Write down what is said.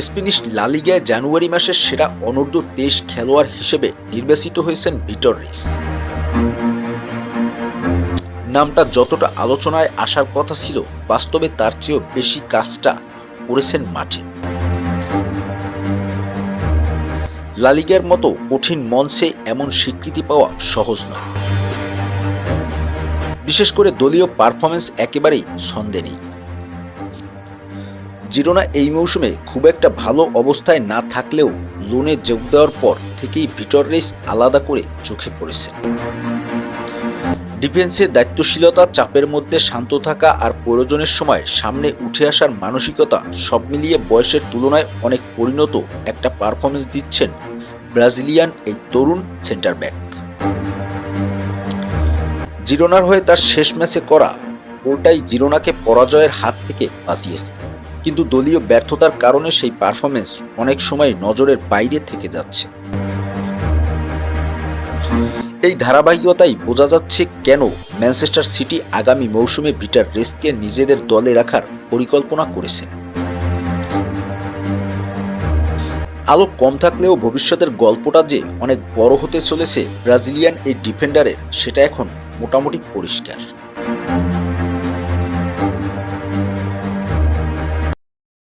Spanish লা লিগায় জানুয়ারি মাসের সেরা অনূর্ধ্ব-23 খেলোয়াড় হিসেবে নির্বাচিত হয়েছেন ভিটর রিস। নামটা যতটা আলোচনায় আসার কথা ছিল, বাস্তবে তার চেয়েও বেশি কাজটা করেছেন মাঠে। লা লিগার মতো কঠিন মঞ্চে এমন স্বীকৃতি পাওয়া সহজ নয়। বিশেষ করে দলীয় পারফরম্যান্স একেবারেই ছন্দে নেই। জিরোনা এই মৌসুমে খুব একটা ভালো অবস্থায় না থাকলেও লোনে যোগ দেওয়ার পর থেকেই ভিটর রিস আলাদা করে চোখে পড়েছেন। ডিফেন্সে দায়িত্বশীলতা, চাপের মধ্যে শান্ত থাকা আর প্রয়োজনের সময় সামনে উঠে আসার মানসিকতা, সব মিলিয়ে বয়সের তুলনায় অনেক পরিণত একটা পারফরম্যান্স দিচ্ছেন ব্রাজিলিয়ান এই তরুণ সেন্টার ব্যাক। জিরোনার হয়ে তার শেষ ম্যাচে করা গোলটাই জিরোনাকে পরাজয়ের হাত থেকে বাঁচিয়েছে, কিন্তু দলীয় ব্যর্থতার কারণে সেই পারফরম্যান্স অনেক সময় নজরের বাইরে থেকে যাচ্ছে। এই ধারাবাহিকতাই বোঝা যাচ্ছে কেন ম্যানচেস্টার সিটি আগামী মৌসুমে ভিটর রিসকে নিজেদের দলে রাখার পরিকল্পনা করেছে। আলো কম থাকলেও ভবিষ্যতের গল্পটা যে অনেক বড় হতে চলেছে ব্রাজিলিয়ান এই ডিফেন্ডারের, সেটা এখন মোটামুটি পরিষ্কার।